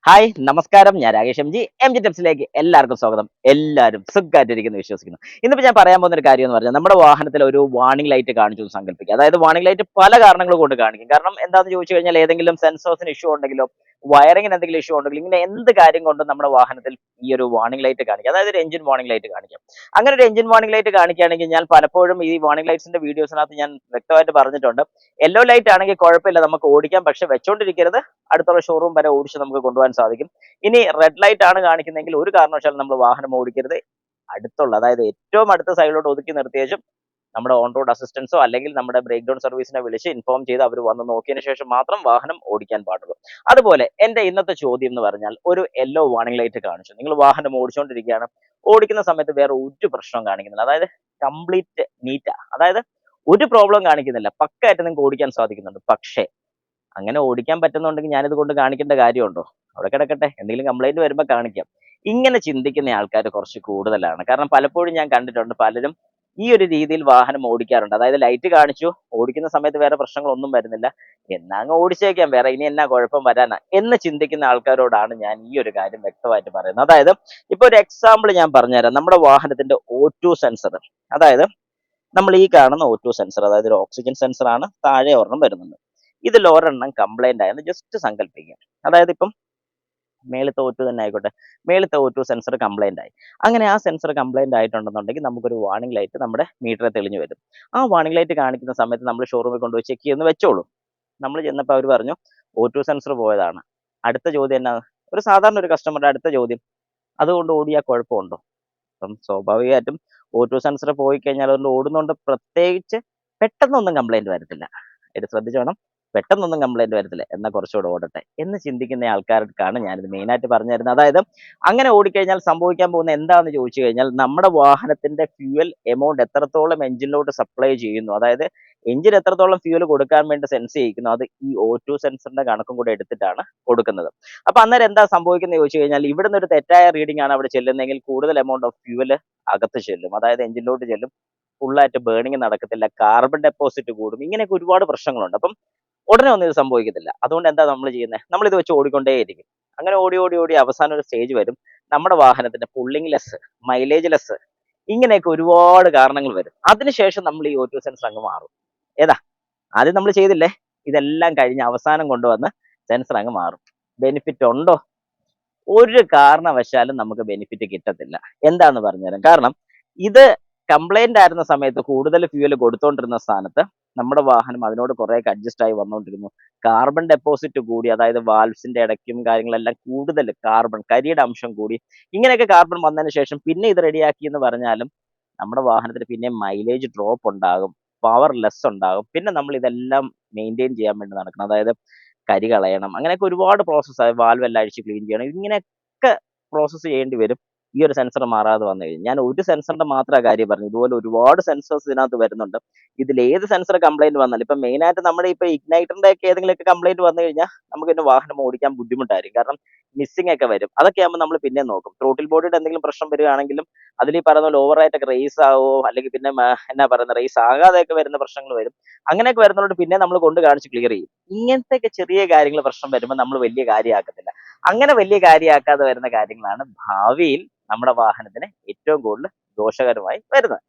Hi നമസ്കാരം, ഞാൻ Rakesh M G ടെപ്സിലേക്ക് എല്ലാവർക്കും സ്വാഗതം. എല്ലാവരും സുഖമായിട്ടിരിക്കുന്നു വിശ്വസിക്കുന്നു. ഇന്നിപ്പോൾ ഞാൻ പറയാൻ പോകുന്ന ഒരു കാര്യം എന്ന് പറഞ്ഞാൽ നമ്മുടെ വാഹനത്തിൽ ഒരു വാർണിംഗ് ലൈറ്റ് കാണിച്ചു എന്ന് സങ്കല്പിക്കുക. അതായത് വാർണിംഗ് ലൈറ്റ് പല കാരണങ്ങൾ കൊണ്ട് കാണിക്കും. കാരണം എന്താണെന്ന് ചോദിച്ചു കഴിഞ്ഞാൽ ഏതെങ്കിലും സെൻസേഴ്സിന് ഇഷ്യൂ ഉണ്ടെങ്കിലോ വയറിങ്ങിന് എന്തെങ്കിലും ഇഷ്യൂ ഉണ്ടെങ്കിലും ഇങ്ങനെ എന്ത് കാര്യം കൊണ്ടും നമ്മുടെ വാഹനത്തിൽ ഈ ഒരു വാർണിംഗ് ലൈറ്റ് കാണിക്കും. അതായത് ഒരു എഞ്ചിൻ വാർണിംഗ് ലൈറ്റ് കാണിക്കും. അങ്ങനെ ഒരു എഞ്ചിൻ വാർണിംഗ് ലൈറ്റ് കാണിക്കുകയാണെങ്കിൽ ഞാൻ പലപ്പോഴും ഈ വാർണിംഗ് ലൈറ്റ്സിന്റെ വീഡിയോസിനകത്ത് ഞാൻ വ്യക്തമായിട്ട് പറഞ്ഞിട്ടുണ്ട്. യെല്ലോ ലൈറ്റ് ആണെങ്കിൽ കുഴപ്പമില്ല, നമുക്ക് ഓടിക്കാം, പക്ഷെ വെച്ചോണ്ടിരിക്കരുത്, അടുത്തുള്ള ഷോറൂം വരെ ഓടിച്ച് നമുക്ക് കൊണ്ടുപോകാൻ സാധിക്കും. ഇനി റെഡ് ലൈറ്റ് ആണ് കാണിക്കുന്നതെങ്കിൽ ഒരു കാരണവശാലും നമ്മൾ വാഹനം ഓടിക്കരുത്. അതായത് ഏറ്റവും അടുത്ത സൈഡിലോട്ട് ഒതുക്കി നിർത്തിയേച്ചും നമ്മുടെ ഓൺ റോഡ് അസിസ്റ്റൻസോ അല്ലെങ്കിൽ നമ്മുടെ ബ്രേക്ക് ഡൗൺ സർവീസിനെ വിളിച്ച് ഇൻഫോം ചെയ്ത് അവർ വന്ന് നോക്കിയതിനു ശേഷം മാത്രം വാഹനം ഓടിക്കാൻ പാടുള്ളൂ. അതുപോലെ എന്റെ ഇന്നത്തെ ചോദ്യം എന്ന് പറഞ്ഞാൽ, ഒരു യെല്ലോ വാർണിംഗ് ലൈറ്റ് കാണിച്ചു, നിങ്ങൾ വാഹനം ഓടിച്ചുകൊണ്ടിരിക്കുകയാണ്, ഓടിക്കുന്ന സമയത്ത് വേറെ ഒരു പ്രശ്നവും കാണിക്കുന്നില്ല, അതായത് കംപ്ലീറ്റ് നീറ്റാ, അതായത് ഒരു പ്രോബ്ലം കാണിക്കുന്നില്ല, പക്കായിട്ട് നിങ്ങൾക്ക് ഓടിക്കാൻ സാധിക്കുന്നുണ്ട്. പക്ഷേ അങ്ങനെ ഓടിക്കാൻ പറ്റുന്നുണ്ടെങ്കിൽ ഞാനിത് കൊണ്ട് കാണിക്കേണ്ട കാര്യമുണ്ടോ? അവിടെ കിടക്കട്ടെ, എന്തെങ്കിലും കംപ്ലൈന്റ് വരുമ്പോൾ കാണിക്കാം. ഇങ്ങനെ ചിന്തിക്കുന്ന ആൾക്കാർ കുറച്ച് കൂടുതലാണ്. കാരണം പലപ്പോഴും ഞാൻ കണ്ടിട്ടുണ്ട് പലരും ഈ ഒരു രീതിയിൽ വാഹനം ഓടിക്കാറുണ്ട്. അതായത് ലൈറ്റ് കാണിച്ചു, ഓടിക്കുന്ന സമയത്ത് വേറെ പ്രശ്നങ്ങളൊന്നും വരുന്നില്ല, എന്നാ അങ്ങ് ഓടിച്ചേക്കാം, വേറെ ഇനി എന്നാ കുഴപ്പം വരാനാ എന്ന് ചിന്തിക്കുന്ന ആൾക്കാരോടാണ് ഞാൻ ഈ ഒരു കാര്യം വ്യക്തമായിട്ട് പറയുന്നത്. അതായത് ഇപ്പൊ ഒരു എക്സാമ്പിൾ ഞാൻ പറഞ്ഞുതരാം. നമ്മുടെ വാഹനത്തിന്റെ O2 സെൻസർ, അതായത് നമ്മൾ ഈ കാണുന്ന O2 സെൻസർ, അതായത് ഒരു ഓക്സിജൻ സെൻസർ ആണ്, താഴെ ഒരെണ്ണം വരുന്നുണ്ട്. ഇതിൽ ഒരെണ്ണം കംപ്ലൈന്റ് ആയെന്ന് ജസ്റ്റ് സങ്കല്പിക്കുക. അതായത് ഇപ്പം മേളത്തെ O2 തന്നെ ആയിക്കോട്ടെ, മേളത്തെ O2 സെൻസർ കംപ്ലൈന്റ് ആയി. അങ്ങനെ ആ സെൻസർ കംപ്ലൈന്റ് ആയിട്ടുണ്ടെന്നുണ്ടെങ്കിൽ നമുക്കൊരു വാർണിംഗ് ലൈറ്റ് നമ്മുടെ മീറ്ററിൽ തെളിഞ്ഞു വരും. ആ വാർണിംഗ് ലൈറ്റ് കാണിക്കുന്ന സമയത്ത് നമ്മൾ ഷോറൂമിൽ കൊണ്ടുപോയി ചെക്ക് ചെയ്യുന്ന വെച്ചോളൂ. നമ്മൾ ചെന്നപ്പോൾ അവർ പറഞ്ഞു O2 സെൻസർ പോയതാണ്. അടുത്ത ചോദ്യം എന്നാ, ഒരു സാധാരണ ഒരു കസ്റ്റമറുടെ അടുത്ത ചോദ്യം, അതുകൊണ്ട് ഓടിയാൽ കുഴപ്പമുണ്ടോ? അപ്പം സ്വാഭാവികമായിട്ടും O2 സെൻസർ പോയി കഴിഞ്ഞാൽ അതുകൊണ്ട് ഓടുന്നതുകൊണ്ട് പ്രത്യേകിച്ച് പെട്ടെന്നൊന്നും കംപ്ലൈന്റ് വരത്തില്ല. ഇത് ശ്രദ്ധിച്ചോണം, പെട്ടെന്നൊന്നും കംപ്ലൈന്റ് വരത്തില്ല, എന്നാൽ കുറച്ചുകൂടെ ഓടട്ടെ എന്ന് ചിന്തിക്കുന്ന ആൾക്കാർക്കാണ് ഞാനിത് മെയിനായിട്ട് പറഞ്ഞു തരുന്നത്. അതായത് അങ്ങനെ ഓടിക്കഴിഞ്ഞാൽ സംഭവിക്കാൻ പോകുന്ന എന്താണെന്ന് ചോദിച്ചു കഴിഞ്ഞാൽ, നമ്മുടെ വാഹനത്തിന്റെ ഫ്യൂവൽ എമൗണ്ട് എത്രത്തോളം എഞ്ചിനിലോട്ട് സപ്ലൈ ചെയ്യുന്നു, അതായത് എഞ്ചിൻ എത്രത്തോളം ഫ്യൂവൽ കൊടുക്കാൻ വേണ്ടി സെൻസ് ചെയ്യിക്കുന്നു, അത് ഈ O2 സെൻസറിന്റെ കണക്കും കൂടെ എടുത്തിട്ടാണ് കൊടുക്കുന്നത്. അപ്പൊ അന്നേരം എന്താ സംഭവിക്കുന്നത് ചോദിച്ചു കഴിഞ്ഞാൽ, ഇവിടുന്ന് ഒരു തെറ്റായ റീഡിംഗ് ആണ് അവിടെ ചെല്ലുന്നതെങ്കിൽ കൂടുതൽ എമൗണ്ട് ഓഫ് ഫ്യൂവൽ അകത്ത് ചെല്ലും, അതായത് എഞ്ചിനിലോട്ട് ചെല്ലും, ഫുള്ളായിട്ട് ബേണിംഗ് നടക്കത്തില്ല, കാർബൺ ഡെപ്പോസിറ്റ് കൂടും, ഇങ്ങനെയൊക്കെ ഒരുപാട് പ്രശ്നങ്ങളുണ്ട്. അപ്പം ഉടനെ ഒന്നും ഇത് സംഭവിക്കത്തില്ല. അതുകൊണ്ട് എന്താ നമ്മൾ ചെയ്യുന്നത്, നമ്മൾ ഇത് വെച്ച് ഓടിക്കൊണ്ടേയിരിക്കും. അങ്ങനെ ഓടി ഓടി ഓടി അവസാനം ഒരു സ്റ്റേജ് വരും, നമ്മുടെ വാഹനത്തിന്റെ പുള്ളിംഗ് ലെസ്, മൈലേജ് ലെസ്, ഇങ്ങനെയൊക്കെ ഒരുപാട് കാരണങ്ങൾ വരും. അതിനുശേഷം നമ്മൾ ഈ O2 സെൻസർ അങ്ങ് മാറും. ഏതാ ആദ്യം നമ്മൾ ചെയ്തില്ലേ, ഇതെല്ലാം കഴിഞ്ഞ് അവസാനം കൊണ്ടുവന്ന് സെൻസർ അങ്ങ് മാറും. ബെനിഫിറ്റ് ഉണ്ടോ? ഒരു കാരണവശാലും നമുക്ക് ബെനിഫിറ്റ് കിട്ടത്തില്ല. എന്താന്ന് പറഞ്ഞുതരാം. കാരണം ഇത് കംപ്ലൈന്റ് ആയിരുന്ന സമയത്ത് കൂടുതൽ ഫ്യൂവൽ കൊടുത്തോണ്ടിരുന്ന സ്ഥാനത്ത് നമ്മുടെ വാഹനം അതിനോട് കുറേയൊക്കെ അഡ്ജസ്റ്റ് ആയി വന്നുകൊണ്ടിരുന്നു. കാർബൺ ഡെപ്പോസിറ്റ് കൂടി, അതായത് വാൽവ്സിന്റെ ഇടയ്ക്കും കാര്യങ്ങളെല്ലാം കൂടുതൽ കാർബൺ, കരിയുടെ അംശം കൂടി. ഇങ്ങനെയൊക്കെ കാർബൺ വന്നതിന് ശേഷം പിന്നെ ഇത് റെഡിയാക്കി എന്ന് പറഞ്ഞാലും നമ്മുടെ വാഹനത്തിന് പിന്നെ മൈലേജ് ഡ്രോപ്പ് ഉണ്ടാകും, പവർ ലെസ് ഉണ്ടാകും. പിന്നെ നമ്മൾ ഇതെല്ലാം മെയിൻറ്റെയിൻ ചെയ്യാൻ വേണ്ടി നടക്കണം. അതായത് കരി കളയണം, അങ്ങനെയൊക്കെ ഒരുപാട് പ്രോസസ്സ്, വാൽവ് എല്ലാം അഴിച്ച് ക്ലീൻ ചെയ്യണം, ഇങ്ങനെയൊക്കെ പ്രോസസ്സ് ചെയ്യേണ്ടി വരും ഈ ഒരു സെൻസർ മാറാതെ വന്നു കഴിഞ്ഞാൽ. ഞാൻ ഒരു സെൻസറിന്റെ മാത്രമേ കാര്യം പറഞ്ഞു, ഇതുപോലെ ഒരുപാട് സെൻസേഴ്സ് ഇതിനകത്ത് വരുന്നുണ്ട്. ഇതിൽ ഏത് സെൻസർ കംപ്ലൈന്റ് വന്നാലും, ഇപ്പൊ മെയിനായിട്ട് നമ്മുടെ ഇപ്പൊ ഇഗ്നൈറ്ററിന്റെ ഒക്കെ ഏതെങ്കിലുമൊക്കെ കംപ്ലൈന്റ് വന്നു കഴിഞ്ഞാൽ നമുക്ക് പിന്നെ വാഹനം ഓടിക്കാൻ ബുദ്ധിമുട്ടായിരിക്കും. കാരണം മിസ്സിംഗ് ഒക്കെ വരും. അതൊക്കെ ആകുമ്പോൾ നമ്മൾ പിന്നെ നോക്കും. ത്രോട്ടിൽ ബോഡിയുടെ എന്തെങ്കിലും പ്രശ്നം വരികയാണെങ്കിലും അതിൽ ഈ പറയുന്ന പോലെ ഓവറായിട്ടൊക്കെ റേസ് ആവോ, അല്ലെങ്കിൽ പിന്നെ എന്നാ പറയുന്ന റേസ് ആകാതെയൊക്കെ വരുന്ന പ്രശ്നങ്ങൾ വരും. അങ്ങനെയൊക്കെ വരുന്നതുകൊണ്ട് പിന്നെ നമ്മൾ കൊണ്ട് കാണിച്ച് ക്ലിയർ ചെയ്യും. ഇങ്ങനത്തെയൊക്കെ ചെറിയ കാര്യങ്ങൾ പ്രശ്നം വരുമ്പോൾ നമ്മൾ വലിയ കാര്യമാക്കത്തില്ല. അങ്ങനെ വലിയ കാര്യമാക്കാതെ വരുന്ന കാര്യങ്ങളാണ് ഭാവിയിൽ നമ്മുടെ വാഹനത്തിന് ഏറ്റവും കൂടുതൽ ദോഷകരമായി വരുന്നത്.